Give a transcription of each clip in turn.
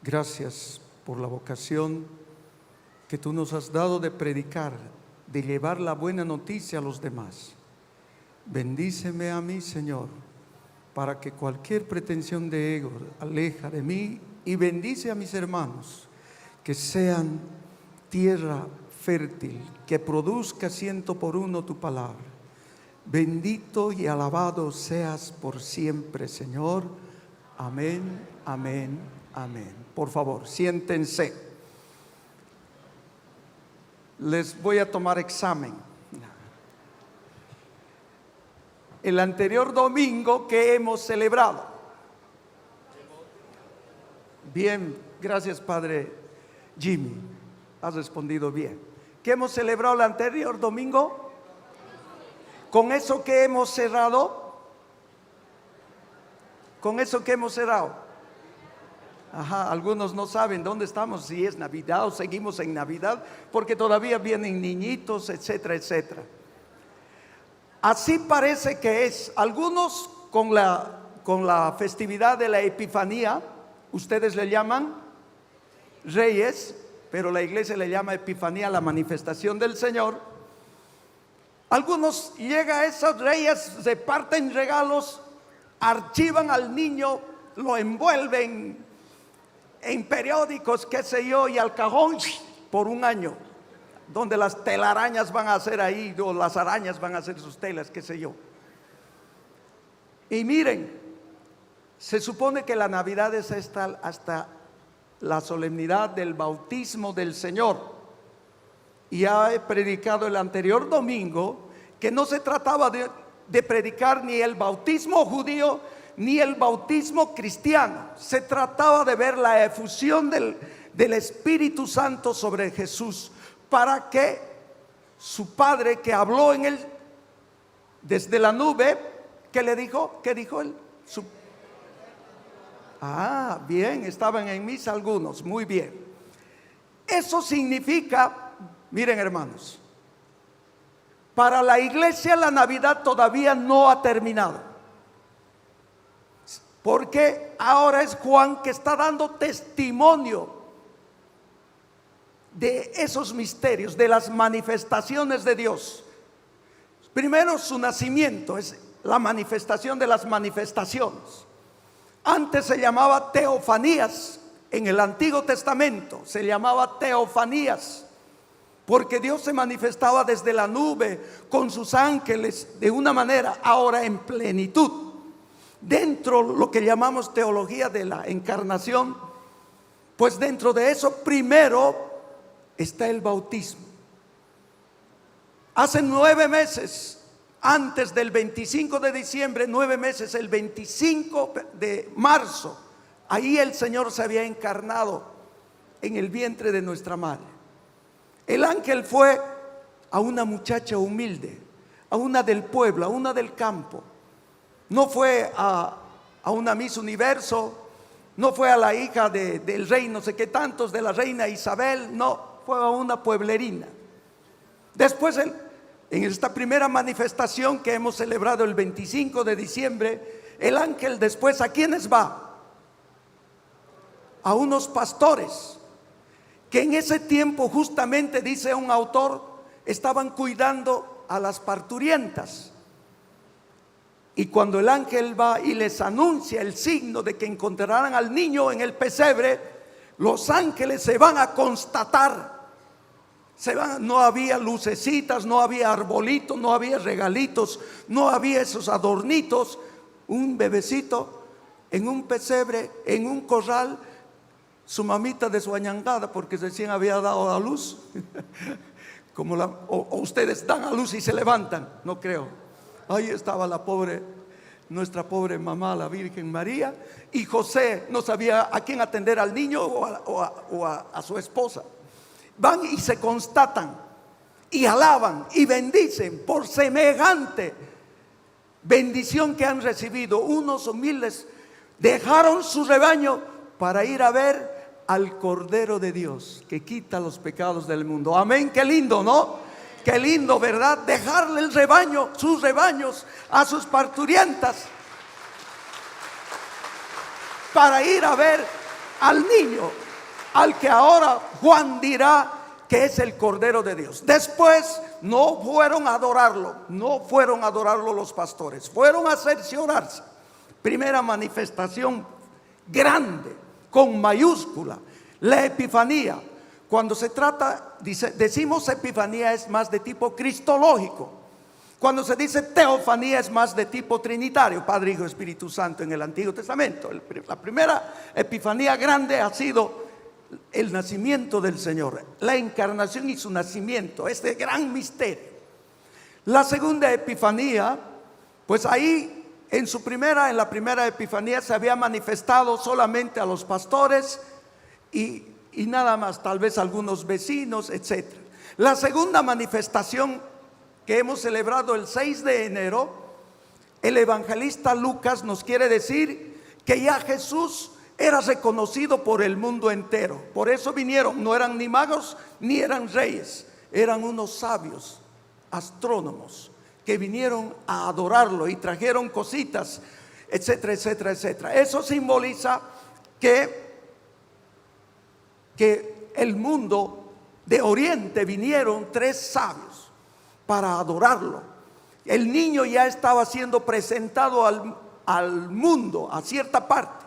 Gracias por la vocación que tú nos has dado de predicar, de llevar la buena noticia a los demás. Bendíceme a mí, Señor, para que cualquier pretensión de ego aleja de mí, y bendice a mis hermanos, que sean tierra fértil, que produzca 100 por 1 tu palabra. Bendito y alabado seas por siempre, Señor. Amén, amén, amén. Por favor, siéntense. Les voy a tomar examen. El anterior domingo, ¿qué hemos celebrado? Bien, gracias, Padre Jimmy. Has respondido bien. ¿Qué hemos celebrado el anterior domingo? ¿Con eso que hemos cerrado? ¿Con eso que hemos cerrado? Ajá, algunos no saben dónde estamos, si es Navidad o seguimos en Navidad, porque todavía vienen niñitos, etcétera, etcétera. Así parece que es. Algunos con la festividad de la Epifanía, ustedes le llaman Reyes, pero la iglesia le llama Epifanía, la manifestación del Señor. Algunos llegan a esos Reyes, reparten regalos, archivan al niño, lo envuelven en periódicos, qué sé yo, y al cajón por un año, donde las telarañas van a hacer ahí, o las arañas van a hacer sus telas, qué sé yo. Y miren, se supone que la Navidad es hasta la solemnidad del bautismo del Señor. Y ya he predicado el anterior domingo que no se trataba de predicar ni el bautismo judío ni el bautismo cristiano. Se trataba de ver la efusión del Espíritu Santo sobre Jesús, para que su Padre, que habló en él desde la nube, ¿qué le dijo? ¿Qué dijo él? Bien, estaban en misa algunos, muy bien. Eso significa, miren hermanos, para la iglesia la Navidad todavía no ha terminado, porque ahora es Juan que está dando testimonio de esos misterios, de las manifestaciones de Dios. Primero, su nacimiento es la manifestación de las manifestaciones. Antes se llamaba teofanías. En el Antiguo Testamento se llamaba teofanías, porque Dios se manifestaba desde la nube con sus ángeles de una manera. Ahora en plenitud, dentro de lo que llamamos teología de la encarnación, pues dentro de eso primero está el bautismo. Hace 9 meses, antes del 25 de diciembre, 9 meses, el 25 de marzo, ahí el Señor se había encarnado en el vientre de nuestra madre. El ángel fue a una muchacha humilde, a una del pueblo, a una del campo. No fue a una Miss Universo, no fue a la hija del rey no sé qué tantos, de la reina Isabel, no, fue a una pueblerina. Después en esta primera manifestación que hemos celebrado el 25 de diciembre, el ángel después, ¿a quiénes va? A unos pastores que en ese tiempo, justamente dice un autor, estaban cuidando a las parturientas. Y cuando el ángel va y les anuncia el signo de que encontrarán al niño en el pesebre, los ángeles se van a constatar. No había lucecitas, no había arbolitos, no había regalitos, no había esos adornitos. Un bebecito en un pesebre, en un corral, su mamita desguañangada porque recién había dado a luz. Como o ustedes dan a luz y se levantan, no creo. Ahí estaba nuestra pobre mamá, la Virgen María, y José no sabía a quién atender, al niño o a su esposa. Van y se constatan y alaban y bendicen por semejante bendición que han recibido. Unos humildes dejaron su rebaño para ir a ver al Cordero de Dios que quita los pecados del mundo. Amén, qué lindo, ¿no? Qué lindo, ¿verdad? Dejarle el rebaño, sus rebaños a sus parturientas para ir a ver al niño, al que ahora Juan dirá que es el Cordero de Dios. Después no fueron a adorarlo, no fueron a adorarlo los pastores, fueron a cerciorarse. Primera manifestación grande, con mayúscula, la Epifanía. Cuando se trata, decimos Epifanía, es más de tipo cristológico. Cuando se dice teofanía es más de tipo trinitario, Padre, Hijo, Espíritu Santo en el Antiguo Testamento. La primera Epifanía grande ha sido el nacimiento del Señor, la encarnación y su nacimiento, este gran misterio. La segunda Epifanía, pues ahí en la primera Epifanía se había manifestado solamente a los pastores y nada más, tal vez algunos vecinos, etc. La segunda manifestación que hemos celebrado el 6 de enero, el evangelista Lucas nos quiere decir que ya Jesús era reconocido por el mundo entero. Por eso vinieron, no eran ni magos ni eran reyes, eran unos sabios, astrónomos, que vinieron a adorarlo y trajeron cositas, etcétera, etcétera, etcétera. Eso simboliza que el mundo de Oriente vinieron 3 sabios para adorarlo. El niño ya estaba siendo presentado al mundo, a cierta parte.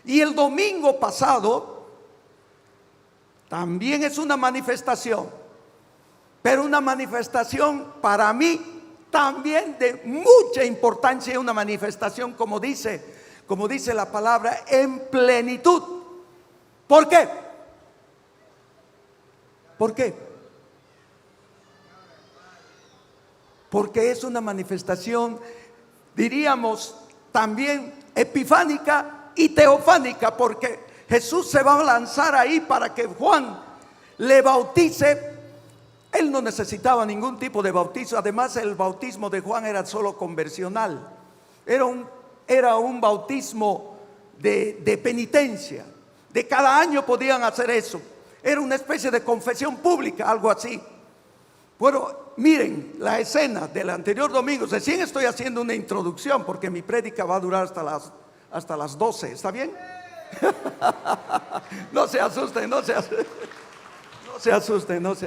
Y el domingo pasado también es una manifestación, pero una manifestación para mí también de mucha importancia, una manifestación como dice la palabra, en plenitud. ¿Por qué? ¿Por qué? Porque es una manifestación, diríamos también epifánica y teofánica, porque Jesús se va a lanzar ahí para que Juan le bautice. Él no necesitaba ningún tipo de bautizo. Además, el bautismo de Juan era solo conversional, era un bautismo de penitencia. De cada año podían hacer eso. Era una especie de confesión pública, algo así. Bueno, miren la escena del anterior domingo. Recién estoy haciendo una introducción porque mi prédica va a durar hasta las 12, ¿está bien? No se asusten, no se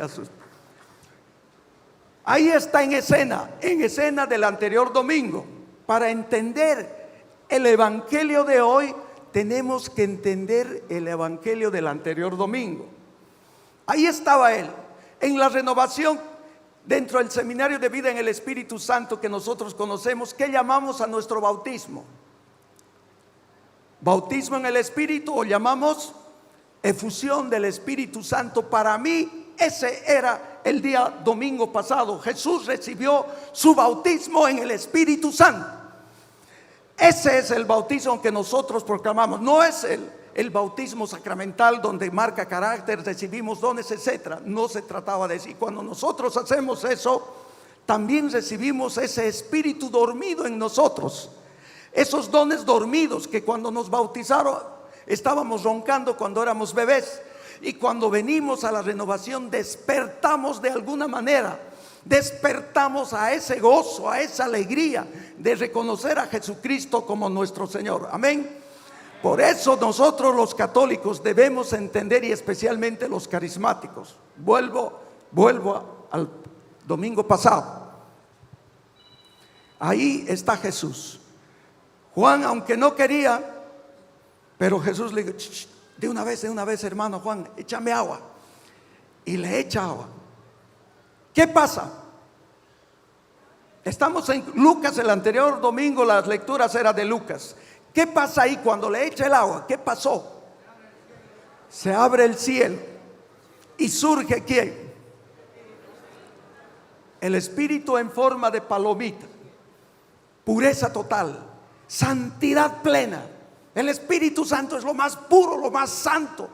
asusten. Ahí está en escena del anterior domingo. Para entender el evangelio de hoy, tenemos que entender el evangelio del anterior domingo. Ahí estaba él, en la renovación, dentro del seminario de vida en el Espíritu Santo que nosotros conocemos, que llamamos a nuestro bautismo. Bautismo en el Espíritu, o llamamos efusión del Espíritu Santo. Para mí ese era el día domingo pasado. Jesús recibió su bautismo en el Espíritu Santo. Ese es el bautismo que nosotros proclamamos. No es el bautismo sacramental donde marca carácter, recibimos dones, etcétera. No se trataba de eso. Y cuando nosotros hacemos eso, también recibimos ese espíritu dormido en nosotros. Esos dones dormidos que cuando nos bautizaron estábamos roncando cuando éramos bebés, y cuando venimos a la renovación despertamos de alguna manera, despertamos a ese gozo, a esa alegría de reconocer a Jesucristo como nuestro Señor. Amén. Por eso nosotros los católicos debemos entender, y especialmente los carismáticos. Vuelvo al domingo pasado. Ahí está Jesús. Juan, aunque no quería, pero Jesús le dijo: de una vez, hermano Juan, échame agua. Y le echa agua. ¿Qué pasa? Estamos en Lucas. El anterior domingo las lecturas eran de Lucas. ¿Qué pasa ahí cuando le echa el agua? ¿Qué pasó? Se abre el cielo y surge ¿quién? El Espíritu en forma de palomita. Pureza total, santidad plena. El Espíritu Santo es lo más puro, lo más santo.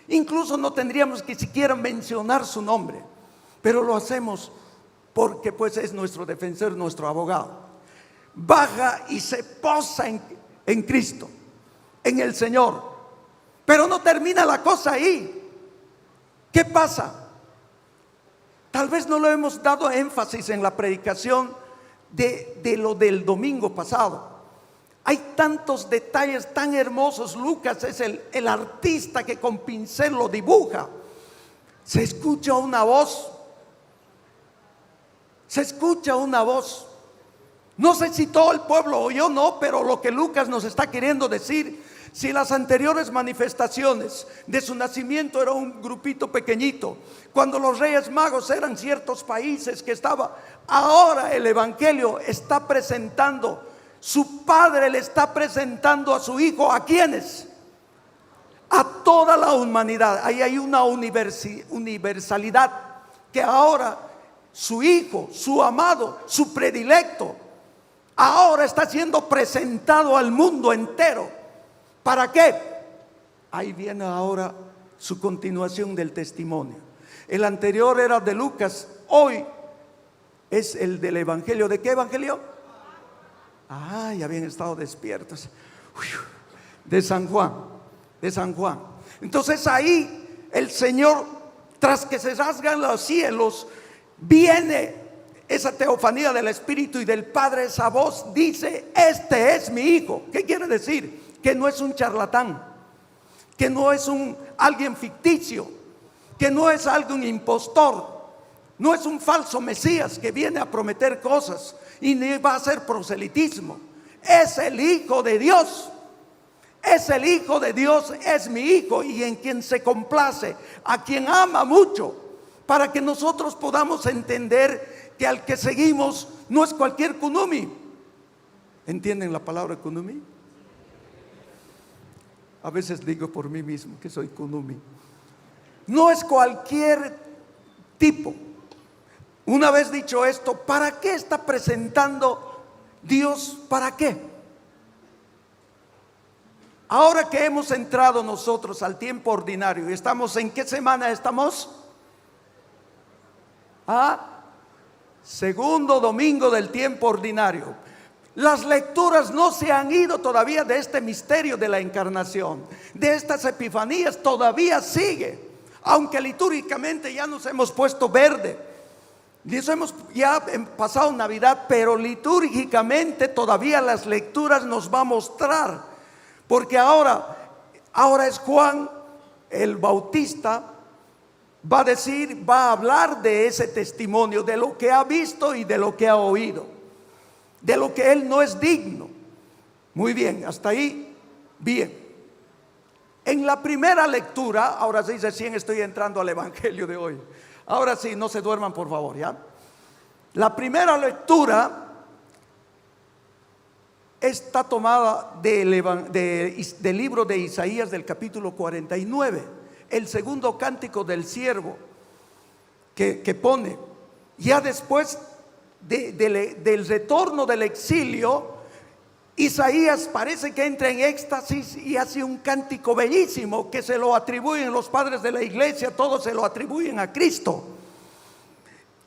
Incluso no tendríamos que siquiera mencionar su nombre, pero lo hacemos porque pues es nuestro defensor, nuestro abogado. Baja y se posa en Cristo, en el Señor. Pero no termina la cosa ahí. ¿Qué pasa? Tal vez no lo hemos dado énfasis en la predicación de lo del domingo pasado. Hay tantos detalles tan hermosos. Lucas es el artista que con pincel lo dibuja. Se escucha una voz. Se escucha una voz. No sé si todo el pueblo oyó o no, pero lo que Lucas nos está queriendo decir, si las anteriores manifestaciones de su nacimiento era un grupito pequeñito, cuando los reyes magos eran ciertos países que estaba, ahora el evangelio está presentando, su padre le está presentando a su hijo, ¿a quiénes? A toda la humanidad. Ahí hay una universalidad que ahora su hijo, su amado, su predilecto, ahora está siendo presentado al mundo entero. ¿Para qué? Ahí viene ahora su continuación del testimonio. El anterior era de Lucas, hoy es el del evangelio. ¿De qué evangelio? Ya habían estado despiertos. De San Juan, de San Juan. Entonces ahí el Señor, tras que se rasgan los cielos, viene esa teofanía del Espíritu y del Padre. Esa voz dice: este es mi hijo. ¿Qué quiere decir? Que no es un charlatán, que no es alguien ficticio, que no es algún impostor, no es un falso Mesías que viene a prometer cosas y ni va a hacer proselitismo. Es el Hijo de Dios. Es el Hijo de Dios, es mi hijo, y en quien se complace, a quien ama mucho, para que nosotros podamos entender que al que seguimos no es cualquier kunumi. ¿Entienden la palabra kunumi? A veces digo por mí mismo que soy kunumi. No es cualquier tipo. Una vez dicho esto, ¿para qué está presentando Dios? ¿Para qué? Ahora que hemos entrado nosotros al tiempo ordinario, ¿estamos en qué semana estamos? Segundo domingo del tiempo ordinario. Las lecturas no se han ido todavía de este misterio de la encarnación, de estas epifanías, todavía sigue. Aunque litúrgicamente ya nos hemos puesto verde, ya pasado Navidad, pero litúrgicamente todavía las lecturas nos va a mostrar, porque ahora es Juan el Bautista, va a hablar de ese testimonio, de lo que ha visto y de lo que ha oído, de lo que él no es digno. Muy bien, hasta ahí, bien. En la primera lectura, ahora sí, recién estoy entrando al evangelio de hoy. Ahora sí, no se duerman por favor, ¿ya? La primera lectura está tomada del libro de Isaías, del capítulo 49, el segundo cántico del siervo que pone, ya después del retorno del exilio, Isaías parece que entra en éxtasis y hace un cántico bellísimo que se lo atribuyen los padres de la iglesia, todos se lo atribuyen a Cristo.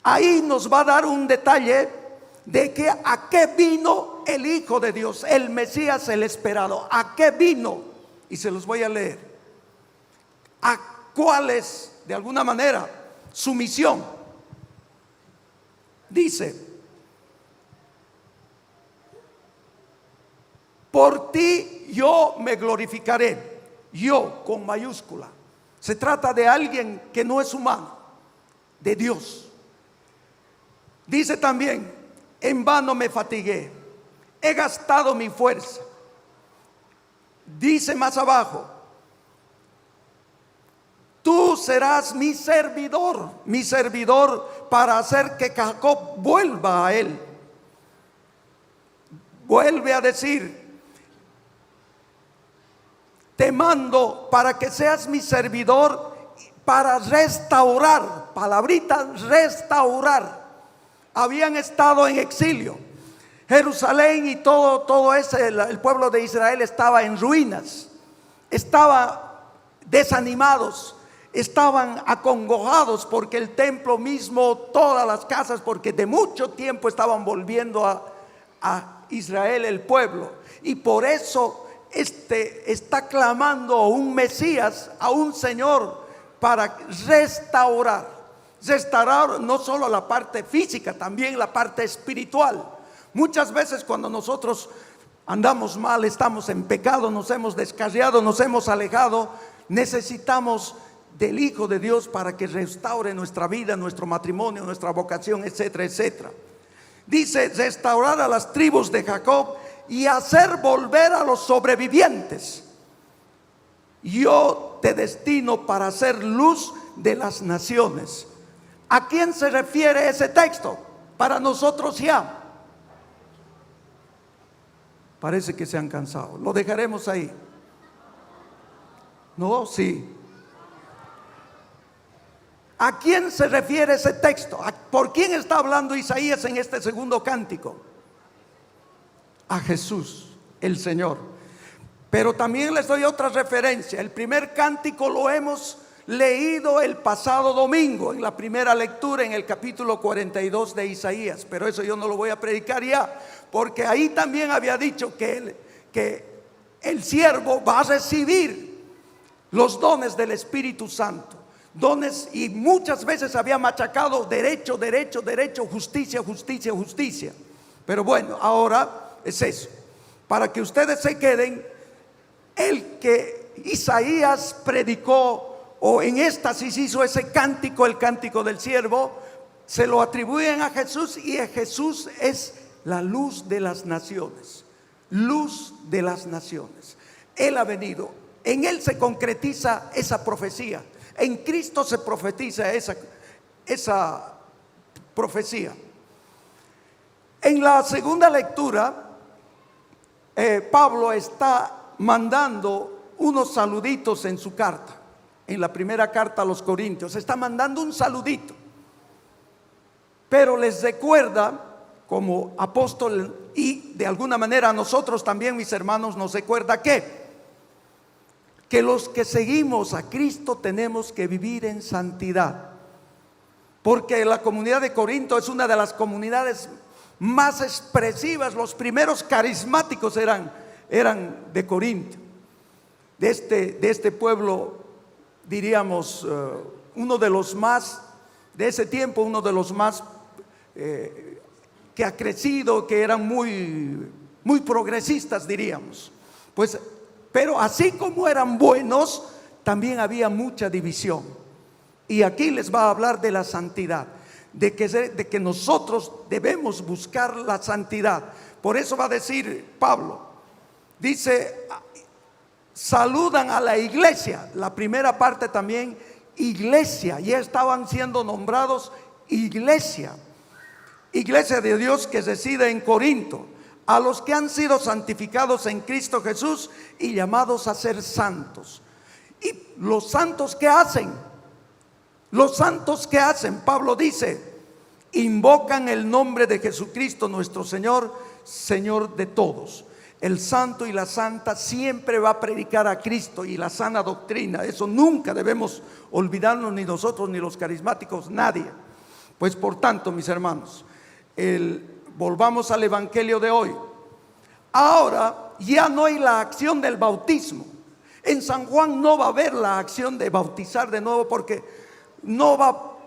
Ahí nos va a dar un detalle de que a qué vino el Hijo de Dios, el Mesías, el esperado. ¿A qué vino? Y se los voy a leer. ¿A cuál es, de alguna manera, su misión? Dice: por ti yo me glorificaré. Yo con mayúscula. Se trata de alguien que no es humano, de Dios. Dice también: en vano me fatigué, he gastado mi fuerza. Dice más abajo: tú serás mi servidor para hacer que Jacob vuelva a él. Vuelve a decir: te mando para que seas mi servidor, para restaurar. Palabrita, restaurar. Habían estado en exilio. Jerusalén y todo el pueblo de Israel estaba en ruinas, estaba desanimados, estaban acongojados porque el templo mismo, todas las casas, porque de mucho tiempo estaban volviendo a Israel el pueblo, y por eso está clamando a un Mesías, a un Señor para restaurar no solo la parte física, también la parte espiritual. Muchas veces cuando nosotros andamos mal, estamos en pecado, nos hemos descarriado, nos hemos alejado, necesitamos del Hijo de Dios para que restaure nuestra vida, nuestro matrimonio, nuestra vocación, etcétera, etcétera. Dice: restaurar a las tribus de Jacob y hacer volver a los sobrevivientes. Yo te destino para ser luz de las naciones. ¿A quién se refiere ese texto? Para nosotros ya. Parece que se han cansado. Lo dejaremos ahí. No, sí. ¿A quién se refiere ese texto? ¿Por quién está hablando Isaías en este segundo cántico? A Jesús, el Señor. Pero también les doy otra referencia. El primer cántico lo hemos leído el pasado domingo en la primera lectura, en el capítulo 42 de Isaías. Pero eso yo no lo voy a predicar ya, porque ahí también había dicho que el siervo va a recibir los dones del Espíritu Santo. Dones, y muchas veces había machacado derecho, derecho, derecho, justicia, justicia, justicia. Pero bueno, ahora es eso. Para que ustedes se queden, el que Isaías predicó, o en éxtasis hizo ese cántico, el cántico del siervo, se lo atribuyen a Jesús, y a Jesús es la luz de las naciones. Luz de las naciones. Él ha venido, en Él se concretiza esa profecía. En Cristo se profetiza esa profecía. En la segunda lectura, Pablo está mandando unos saluditos en su carta. En la primera carta a los Corintios está mandando un saludito, pero les recuerda como apóstol, y de alguna manera a nosotros también, mis hermanos, nos recuerda que los que seguimos a Cristo tenemos que vivir en santidad, porque la comunidad de Corinto es una de las comunidades más expresivas. Los primeros carismáticos eran de Corinto, de este pueblo, diríamos, uno de los más, de ese tiempo, uno de los más que ha crecido, que eran muy progresistas, diríamos. Pues, pero así como eran buenos, también había mucha división. Y aquí les va a hablar de la santidad, de que nosotros debemos buscar la santidad. Por eso va a decir Pablo, dice: saludan a la iglesia. La primera parte también, iglesia, ya estaban siendo nombrados iglesia de Dios que reside en Corinto, a los que han sido santificados en Cristo Jesús y llamados a ser santos. ¿Y los santos qué hacen? Los santos qué hacen, Pablo dice: invocan el nombre de Jesucristo nuestro Señor, Señor de todos. El santo y la santa siempre va a predicar a Cristo y la sana doctrina. Eso nunca debemos olvidarnos, ni nosotros, ni los carismáticos, nadie. Pues por tanto, mis hermanos, volvamos al evangelio de hoy. Ahora ya no hay la acción del bautismo. En San Juan no va a haber la acción de bautizar de nuevo, porque no va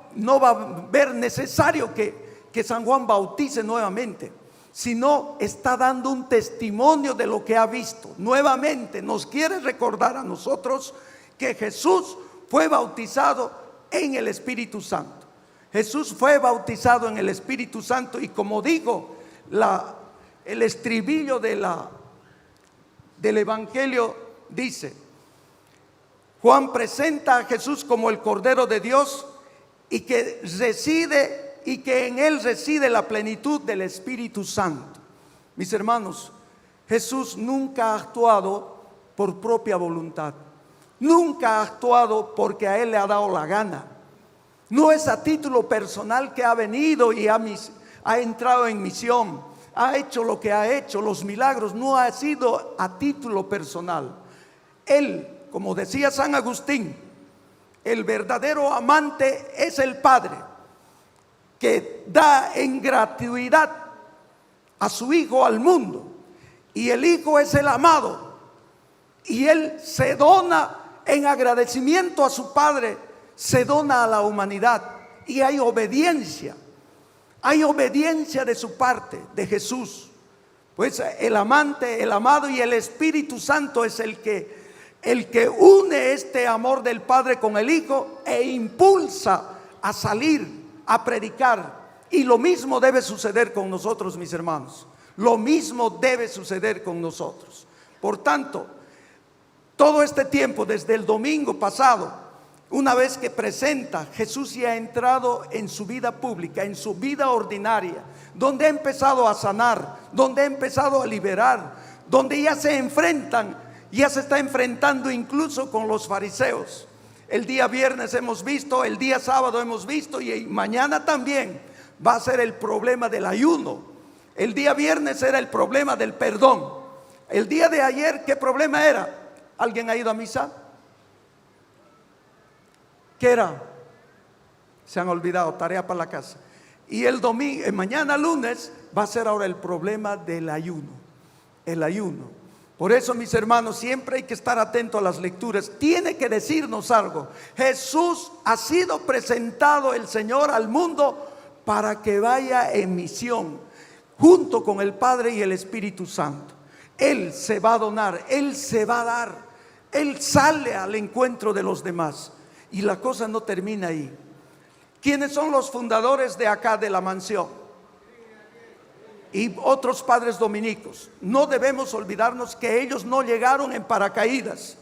a ver necesario que San Juan bautice nuevamente, sino está dando un testimonio de lo que ha visto. Nuevamente nos quiere recordar a nosotros que Jesús fue bautizado en el Espíritu Santo. Jesús fue bautizado en el Espíritu Santo, y como digo, el estribillo del evangelio dice: Juan presenta a Jesús como el Cordero de Dios, y que en él reside la plenitud del Espíritu Santo. Mis hermanos, Jesús nunca ha actuado por propia voluntad, nunca ha actuado porque a él le ha dado la gana. No es a título personal que ha venido y ha entrado en misión, ha hecho lo que ha hecho, los milagros. No ha sido a título personal. Él, como decía San Agustín, el verdadero amante es el Padre, que da en gratuidad a su Hijo al mundo, y el Hijo es el amado, y Él se dona en agradecimiento a su Padre, se dona a la humanidad. Y hay obediencia de su parte, de Jesús, Pues el amante, el amado y el Espíritu Santo es el que une este amor del Padre con el Hijo e impulsa a salir, a predicar. Y lo mismo debe suceder con nosotros, mis hermanos. Lo mismo debe suceder con nosotros. Por tanto, todo este tiempo, desde el domingo pasado, una vez que presenta, Jesús ya ha entrado en su vida pública, en su vida ordinaria, donde ha empezado a sanar, donde ha empezado a liberar, donde ya se enfrentan, ya se está enfrentando incluso con los fariseos. El día viernes hemos visto, el día sábado hemos visto, y mañana también va a ser el problema del ayuno. El día viernes era el problema del perdón. El día de ayer, ¿qué problema era? ¿Alguien ha ido a misa? ¿Qué era? Se han olvidado, tarea para la casa. Y el domingo, mañana lunes, va a ser ahora el problema del ayuno. El ayuno. Por eso, mis hermanos, siempre hay que estar atento a las lecturas. Tiene que decirnos algo. Jesús ha sido presentado, el Señor, al mundo para que vaya en misión junto con el Padre y el Espíritu Santo. Él se va a donar, Él se va a dar, Él sale al encuentro de los demás. Y la cosa no termina ahí. ¿Quiénes son los fundadores de acá de la mansión? Y otros padres dominicos. No debemos olvidarnos que ellos no llegaron en paracaídas.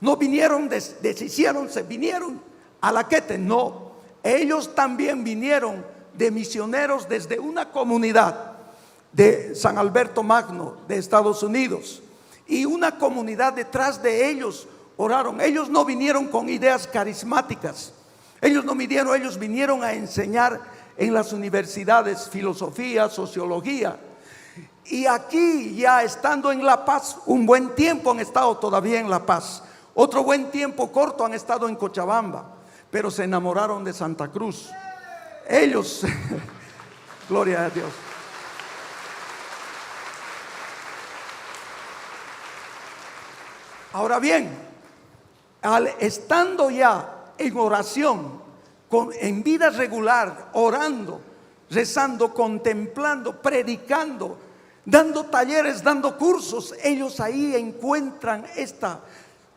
No vinieron, deshicieron, se vinieron a la quete. No, ellos también vinieron de misioneros desde una comunidad de San Alberto Magno de Estados Unidos. Y una comunidad detrás de ellos oraron. Ellos no vinieron con ideas carismáticas. Ellos no vinieron, ellos vinieron a enseñar en las universidades filosofía, sociología. Y aquí, ya estando en La Paz, un buen tiempo han estado todavía en La Paz. Otro buen tiempo corto han estado en Cochabamba, pero se enamoraron de Santa Cruz. Ellos, gloria a Dios. Ahora bien, estando ya en oración, en vida regular, orando, rezando, contemplando, predicando, dando talleres, dando cursos, ellos ahí encuentran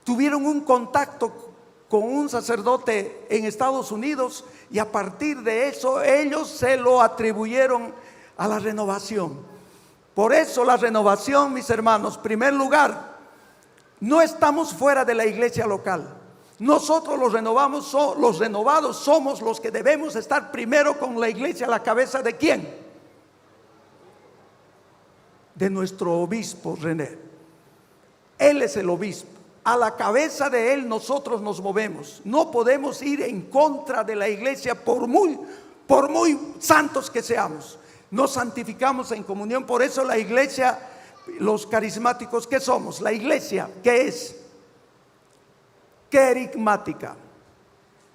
tuvieron un contacto con un sacerdote en Estados Unidos, y a partir de eso ellos se lo atribuyeron a la renovación. Por eso la renovación, mis hermanos, en primer lugar, no estamos fuera de la iglesia local. Nosotros los renovados somos los que debemos estar primero con la iglesia a la cabeza. ¿De quién? De nuestro obispo René. Él es el obispo. A la cabeza de él nosotros nos movemos. No podemos ir en contra de la iglesia por muy santos que seamos. Nos santificamos en comunión. Por eso la iglesia, los carismáticos, ¿qué somos? La iglesia, ¿qué es? Querigmática.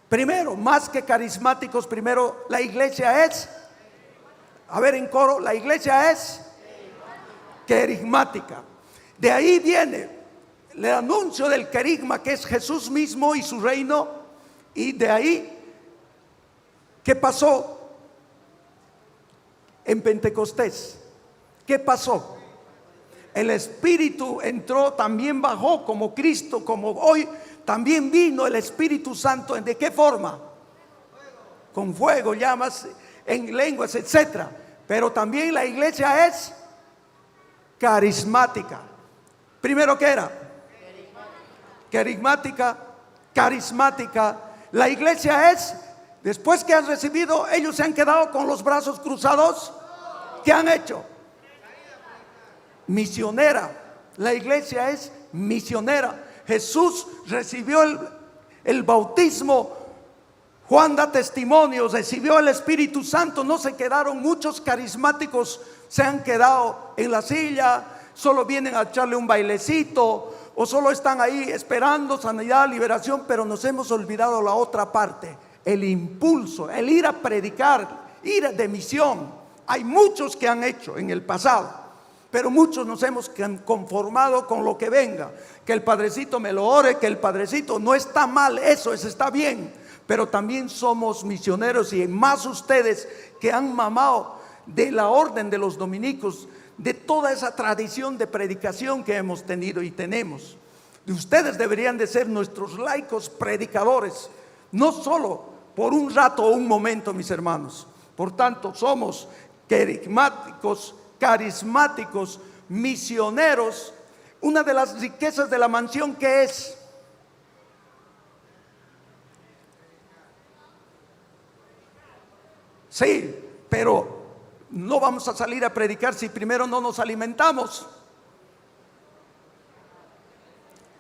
Primero, más que carismáticos, primero la iglesia es, a ver en coro, la iglesia es querigmática. De ahí viene el anuncio del querigma, que es Jesús mismo y su reino. Y de ahí, ¿qué pasó en Pentecostés? ¿Qué pasó? El Espíritu entró, también bajó como Cristo, como hoy también vino el Espíritu Santo. ¿De qué forma? Con fuego, llamas, en lenguas, etcétera. Pero también la iglesia es carismática. Primero, ¿qué era? Querigmática, carismática. La iglesia es, después que han recibido, ellos se han quedado con los brazos cruzados. ¿Qué han hecho? Misionera. La iglesia es misionera. Jesús recibió el bautismo. Juan da testimonio, recibió el Espíritu Santo. No se quedaron muchos carismáticos, se han quedado en la silla, solo vienen a echarle un bailecito, o solo están ahí esperando sanidad, liberación. Pero nos hemos olvidado la otra parte, el impulso, el ir a predicar, ir de misión. Hay muchos que han hecho en el pasado, pero muchos nos hemos conformado con lo que venga. Que el padrecito me lo ore, que el padrecito, no está mal, eso está bien. Pero también somos misioneros, y más ustedes que han mamado de la orden de los dominicos, de toda esa tradición de predicación que hemos tenido y tenemos. Y ustedes deberían de ser nuestros laicos predicadores, no solo por un rato o un momento, mis hermanos. Por tanto, somos carismáticos, misioneros. Una de las riquezas de la mansión, ¿qué es? Sí, pero no vamos a salir a predicar si primero no nos alimentamos.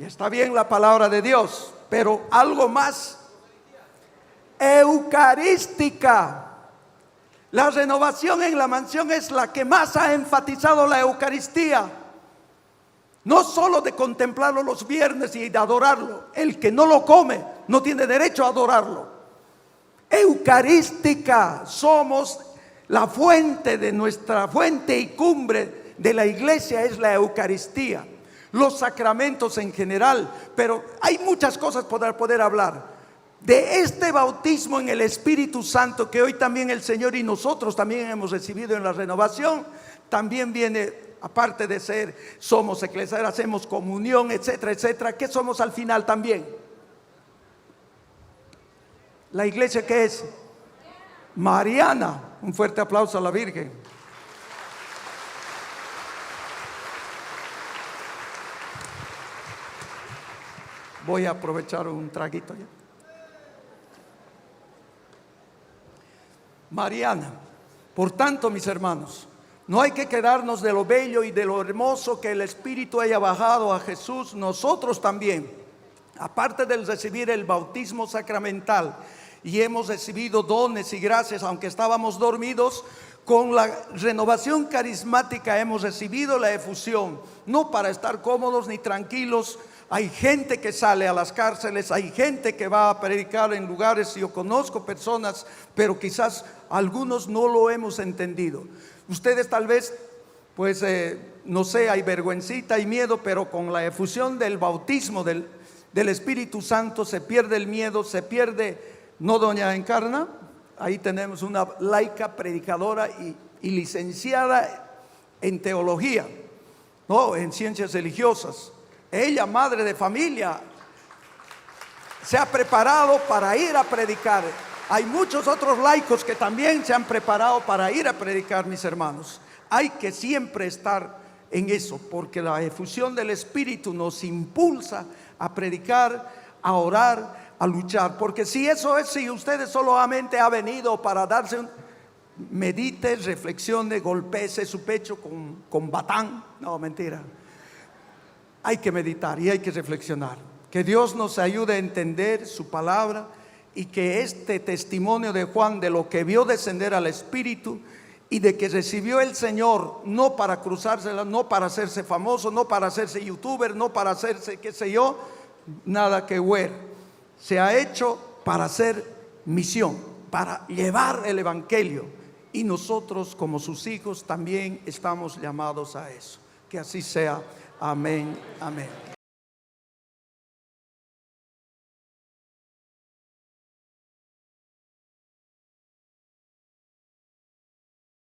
Y está bien la palabra de Dios, pero algo más eucarística. La renovación en la mansión es la que más ha enfatizado la Eucaristía. No solo de contemplarlo los viernes y de adorarlo. El que no lo come no tiene derecho a adorarlo. Eucarística. Somos la fuente de nuestra fuente y cumbre de la iglesia es la Eucaristía. Los sacramentos en general, pero hay muchas cosas para poder hablar. De este bautismo en el Espíritu Santo que hoy también el Señor y nosotros también hemos recibido en la renovación, también viene, aparte de ser, somos eclesiales, hacemos comunión, etcétera, etcétera. ¿Qué somos al final también? La iglesia, ¿qué es? Mariana. Un fuerte aplauso a la Virgen. Voy a aprovechar un traguito ya. Mariana. Por tanto, mis hermanos, no hay que quedarnos de lo bello y de lo hermoso que el Espíritu haya bajado a Jesús. Nosotros también, aparte de recibir el bautismo sacramental, y hemos recibido dones y gracias, aunque estábamos dormidos, con la renovación carismática hemos recibido la efusión, no para estar cómodos ni tranquilos. Hay gente que sale a las cárceles, hay gente que va a predicar en lugares. Yo conozco personas, pero quizás algunos no lo hemos entendido. Ustedes tal vez, pues no sé, hay vergüencita y miedo, pero con la efusión del bautismo del Espíritu Santo se pierde el miedo, se pierde. ¿No, doña Encarna? Ahí tenemos una laica predicadora y licenciada en teología, no, en ciencias religiosas. Ella, madre de familia, se ha preparado para ir a predicar. Hay muchos otros laicos que también se han preparado para ir a predicar, mis hermanos. Hay que siempre estar en eso, porque la efusión del Espíritu nos impulsa a predicar, a orar, a luchar. Porque si eso es, si ustedes solamente ha venido para darse medite, reflexione, golpee su pecho con batán, no, mentira. Hay que meditar y hay que reflexionar. Que Dios nos ayude a entender su palabra y que este testimonio de Juan, de lo que vio descender al Espíritu y de que recibió el Señor, no para cruzársela, no para hacerse famoso, no para hacerse youtuber, no para hacerse qué sé yo, nada que ver. Se ha hecho para hacer misión, para llevar el evangelio, y nosotros como sus hijos también estamos llamados a eso. Que así sea. Amén, amén.